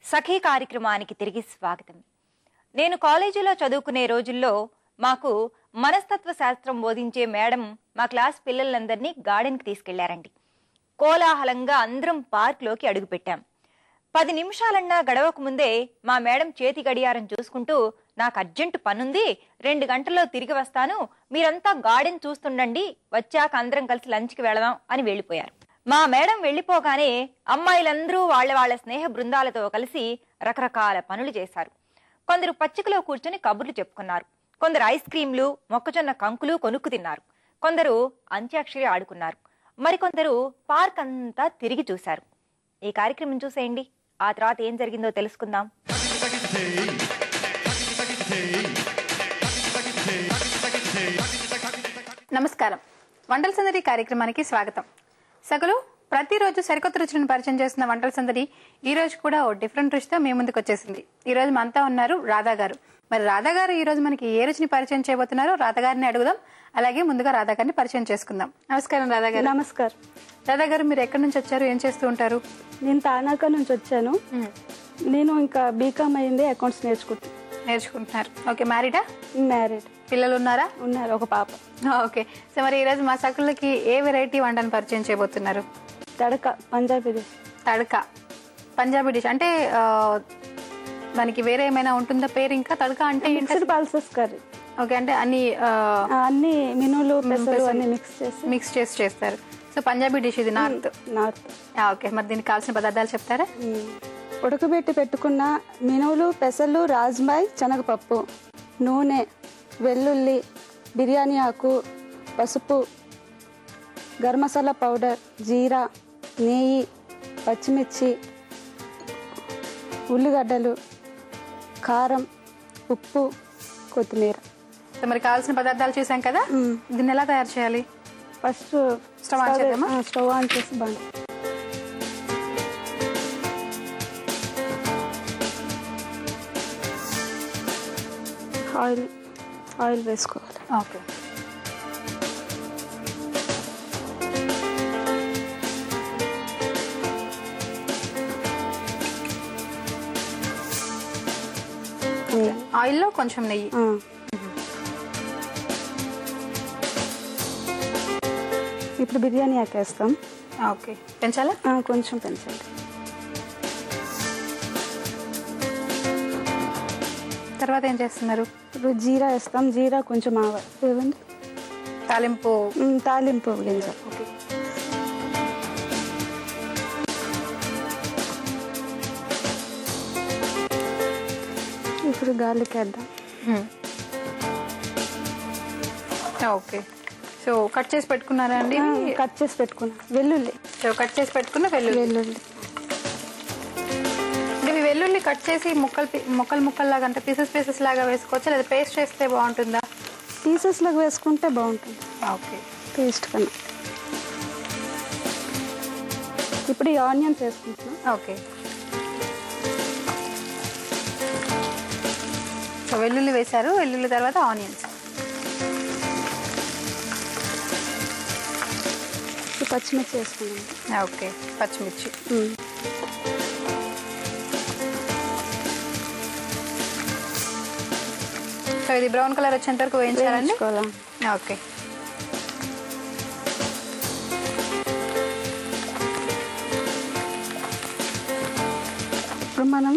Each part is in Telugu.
సఖీ కార్యక్రమానికి తిరిగి స్వాగతం. నేను కాలేజీలో చదువుకునే రోజుల్లో మాకు మనస్తత్వ శాస్త్రం బోధించే మేడం మా క్లాస్ పిల్లలందరినీ గార్డెన్కి తీసుకెళ్లారండి. కోలాహలంగా అందరం పార్క్లోకి అడుగుపెట్టాం. 10 నిమిషాలన్నా గడవక ముందే మా మేడం చేతి గడియారం చూసుకుంటూ, నాకు అర్జెంటు పనుంది, 2 గంటల్లో తిరిగి వస్తాను, మీరంతా గార్డెన్ చూస్తుండండి, వచ్చాక అందరం కలిసి లంచ్కి వెళదాం అని వెళ్ళిపోయారు. మా మేడం వెళ్ళిపోగానే అమ్మాయిలందరూ వాళ్ళ స్నేహ బృందాలతో కలిసి రకరకాల పనులు చేశారు. కొందరు పచ్చికలో కూర్చొని కబుర్లు చెప్పుకున్నారు, కొందరు ఐస్ క్రీంలు, మొక్కజొన్న కంకులు కొనుక్కు తిన్నారు, కొందరు అంత్యాక్షరి ఆడుకున్నారు, మరికొందరు పార్క్ అంతా తిరిగి చూశారు. ఈ కార్యక్రమం చూసేయండి, ఆ తర్వాత ఏం జరిగిందో తెలుసుకుందాం. నమస్కారం, వంటల సందడి కార్యక్రమానికి స్వాగతం. సగలు ప్రతిరోజు సరికొత్త రుచులను పరిచయం చేస్తున్న వంటల సందడి ఈ రోజు కూడా ఓ డిఫరెంట్ రుచితో మీ ముందుకు వచ్చేసింది. ఈ రోజు మనతో ఉన్నారు రాధా గారు. మరి రాధా గారు ఈ రోజు మనకి ఏ రుచిని పరిచయం చేయబోతున్నారో రాధా గారిని అడుగుదాం. అలాగే ముందుగా రాధా గారిని పరిచయం చేసుకుందాం. నమస్కారం రాధా గారు. నమస్కారం రాధా గారు, మీరు ఎక్కడి నుంచి వచ్చారు, ఏం చేస్తూ ఉంటారు? నేను తానాక నుంచి వచ్చాను. నేను ఇంకా బీకామ్ అయింది, అకౌంట్స్ నేర్చుకుంటున్నారు. ఓకే, మ్యారీడా? మ్యారీడ్. పిల్లలు ఉన్నారా? ఉన్నారు, ఒక పాప. ఓకే, సో మరి ఈరోజు మా సకులకి ఏ వెరైటీ వంటను పరిచయం చేయబోతున్నారు? తడక, పంజాబీ డిష్. తడక పంజాబీ డిష్ అంటే దానికి వేరే ఏమైనా ఉంటుందా పేరు? ఇంకా తడక అంటే పల్సెస్ కర్రీ. ఓకే, అంటే అన్ని మినులు పెసలు అన్ని మిక్స్ చేసి చేస్తారు. సో పంజాబీ డిష్ ఇది, నార్త్. ఓకే, మరి దీనికి కావాల్సిన పదార్థాలు చెప్తారా? ఉడకబెట్టి పెట్టుకున్న మినువులు, పెసలు, రాజ్మాయ్, శనగపప్పు, నూనె, వెల్లుల్లి, బిర్యానీ ఆకు, పసుపు, గరం మసాలా పౌడర్, జీరా, నెయ్యి, పచ్చిమిర్చి, ఉల్లిగడ్డలు, కారం, ఉప్పు, కొత్తిమీర. సో మరి కావాల్సిన పదార్థాలు చూసాం కదా, దీన్ని ఎలా తయారు చేయాలి? ఫస్ట్ స్టవ్ ఆన్ చేసి బండి ఆయిల్ వేసుకోవాలి. ఓకే, ఆయిల్లో కొంచెం నెయ్యి. ఇప్పుడు బిర్యానీ ఆకేస్తాం. ఓకే, పెంచాలా? కొంచెం పెంచాలి. తర్వాత ఏం చేస్తున్నారు? ఇప్పుడు జీరా వేస్తాం. జీరా కొంచెం ఇవ్వండి. తాలింపు గింజలు. ఓకే, ఇప్పుడు గార్లిక్ వేద్దాం. ఓకే, సో కట్ చేసి పెట్టుకున్నారా అండి? కట్ చేసి పెట్టుకున్నా వెల్లుల్లి. సో కట్ చేసి పెట్టుకున్న వెల్లుల్లి. ఇవి వెల్లుల్లి కట్ చేసి ముక్కలు లాగా, అంటే పీసెస్ లాగా వేసుకోవచ్చా, లేదా పేస్ట్ చేస్తే బాగుంటుందా? పీసెస్ లాగా వేసుకుంటే బాగుంటుంది. ఓకే, పేస్ట్ కన్నా. ఇప్పుడు ఈ ఆనియన్స్ వేసుకుంటున్నాం. ఓకే, సో వెల్లుల్లి వేశారు, వెల్లుల్లి తర్వాత ఆనియన్స్. పచ్చిమిర్చి వేసుకున్నాం. ఓకే, పచ్చిమిర్చి. సో ఇది బ్రౌన్ కలర్ వచ్చేంత వరకు వేయించాలండి. ఓకే, ఇప్పుడు మనం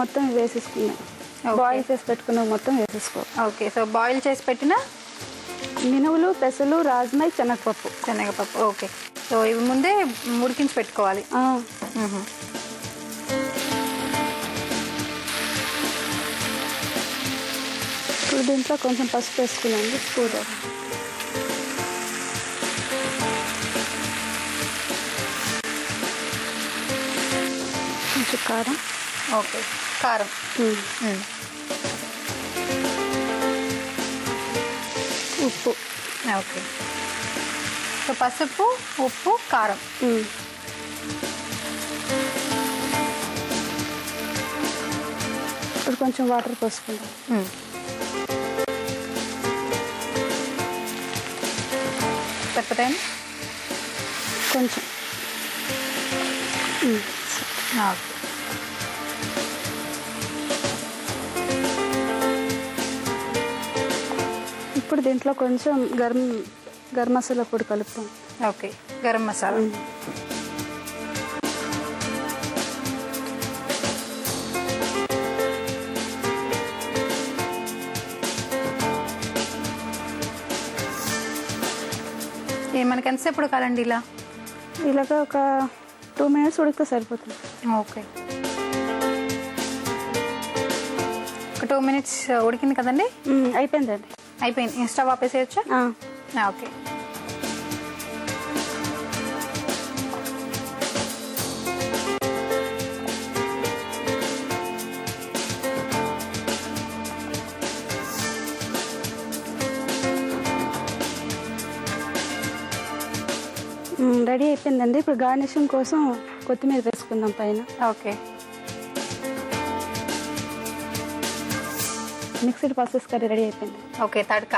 మొత్తం వేసేసుకున్నాం. బాయిల్ చేసి పెట్టుకున్నాం, మొత్తం వేసేసుకో. ఓకే, సో బాయిల్ చేసి పెట్టిన మినువులు, పెసలు, రాజ్మాయ్, శనగపప్పు. ఓకే, సో ఇవి ముందే ఉడికించి పెట్టుకోవాలి. ఇప్పుడు దీంట్లో కొంచెం పసుపు వేసుకున్నాండి, స్పూన్. కొంచెం కారం. ఓకే, కారం. ఉప్పు. ఓకే, సో పసుపు, ఉప్పు, కారం. ఇప్పుడు కొంచెం వాటర్ పోసుకుందాం. సరిపోతాయండి కొంచెం. ఓకే. ఇప్పుడు దీంట్లో కొంచెం గరం మసాలా పొడి కలుపుతాం. ఓకే, గరం మసాలా. మనకి ఎంతసేపు ఉడకాలండి ఇలా? ఇలాగ ఒక 2 minutes ఉడికితే సరిపోతుంది. ఓకే, ఒక 2 minutes ఉడికింది కదండి? అయిపోయిందండి. అయిపోయింది. స్టవ్ ఆపేసేయచ్చా? ఓకే. రెడీ అయిపోయిందండి. ఇప్పుడు గార్నిషింగ్ కోసం కొత్తిమీర వేసుకుందాం పైన. Okay. Mixed pulses curry ready అయిపోయింది. ఓకే, తడక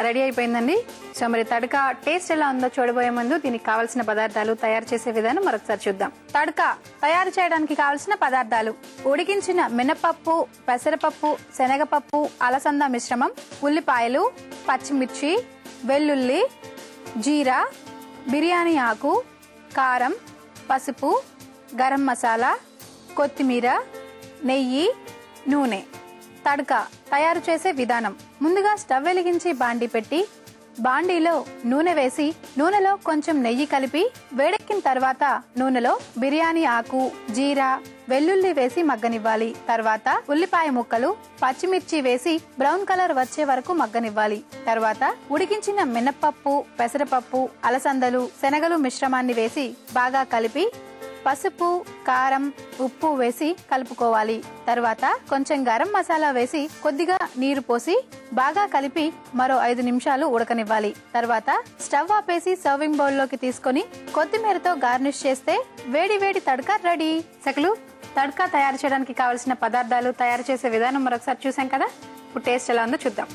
రెడీ అయిపోయిందండి. సో మరి తడక టేస్ట్ ఎలా ఉందో చూడబోయే ముందు దీనికి కావాల్సిన పదార్థాలు, తయారు చేసే విధానం మరొకసారి చూద్దాం. తడక తయారు చేయడానికి కావాల్సిన పదార్థాలు: ఉడికించిన మినపప్పు, పెసరపప్పు, శనగపప్పు, అలసంద మిశ్రమం, ఉల్లిపాయలు, పచ్చిమిర్చి, వెల్లుల్లి, జీరా, బిర్యానీ ఆకు, కారం, పసుపు, గరం మసాలా, కొత్తిమీర, నెయ్యి, నూనె. తడక తయారు చేసే విధానం: ముందుగా స్టవ్ వెలిగించి బాండీ పెట్టి బాండీలో నూనె వేసి నూనెలో కొంచెం నెయ్యి కలిపి వేడెక్కిన తర్వాత నూనెలో బిర్యానీ ఆకు, జీరా, వెల్లుల్లి వేసి మగ్గనివ్వాలి. తర్వాత ఉల్లిపాయ ముక్కలు, పచ్చిమిర్చి వేసి బ్రౌన్ కలర్ వచ్చే వరకు మగ్గనివ్వాలి. తర్వాత ఉడికించిన మినపప్పు, పెసరపప్పు, అలసందలు, శనగలు మిశ్రమాన్ని వేసి బాగా కలిపి పసుపు, కారం, ఉప్పు వేసి కలుపుకోవాలి. తర్వాత కొంచెం గరం మసాలా వేసి కొద్దిగా నీరు పోసి బాగా కలిపి మరో 5 నిమిషాలు ఉడకనివ్వాలి. తర్వాత స్టవ్ ఆపేసి సర్వింగ్ బౌల్ లోకి తీసుకొని కొత్తిమీరతో గార్నిష్ చేస్తే వేడి వేడి తడక రెడీ. సకలు, తడక తయారు చేయడానికి కావలసిన పదార్థాలు, తయారు చేసే విధానం మరొకసారి చూసాం కదా. ఇప్పుడు టేస్ట్ ఎలా ఉందో చూద్దాం.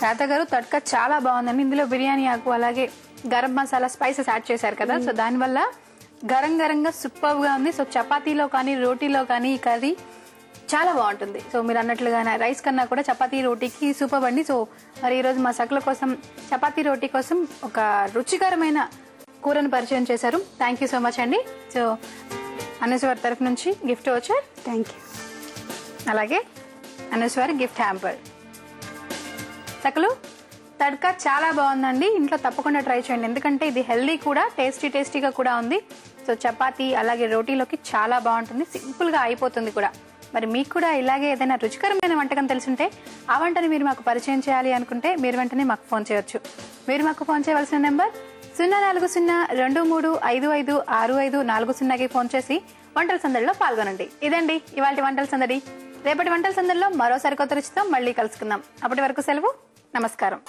రాధ గారు, తడక చాలా బాగుందండి. ఇందులో బిర్యానీ ఆకు అలాగే గరం మసాలా స్పైసెస్ యాడ్ చేశారు కదా. సో దానివల్ల గరంగా సూపర్ గా ఉంది. సో చపాతీలో కానీ రోటీలో కానీ ఈ కర్రీ చాలా బాగుంటుంది. సో మీరు అన్నట్లుగా రైస్ కన్నా కూడా చపాతీ రోటీకి సూపర్ అండి. సో మరి ఈరోజు మా సకల కోసం చపాతీ రోటీ కోసం ఒక రుచికరమైన కూరను పరిచయం చేశారు. థ్యాంక్ యూ సో మచ్ అండి. సో అనూశ్వర్ తరఫు నుంచి గిఫ్ట్ వచ్చారు. Thank you. అలాగే అనూశ్వర్ గిఫ్ట్ హ్యాంపర్. సకలు, తడక చాలా బాగుందండి. ఇంట్లో తప్పకుండా ట్రై చేయండి. ఎందుకంటే ఇది హెల్దీ కూడా, టేస్టీగా కూడా ఉంది. సో చపాతీ అలాగే రోటీలోకి చాలా బాగుంటుంది. సింపుల్ గా అయిపోతుంది కూడా. మరి మీకు కూడా ఇలాగే ఏదైనా రుచికరమైన వంటకం తెలుసుంటే ఆ వంటని మీరు మాకు పరిచయం చేయాలి అనుకుంటే మీరు వెంటనే మాకు ఫోన్ చేయొచ్చు. మీరు మాకు ఫోన్ చేయవలసిన నెంబర్ 04023556540కి ఫోన్ చేసి వంటల సందడిలో పాల్గొనండి. ఇదండి ఇవాళ వంటల సందడి. రేపటి వంటల సందడిలో మరో సరికొత్త రుచితో మళ్ళీ కలుసుకుందాం. అప్పటి వరకు సెలవు. నమస్కారం.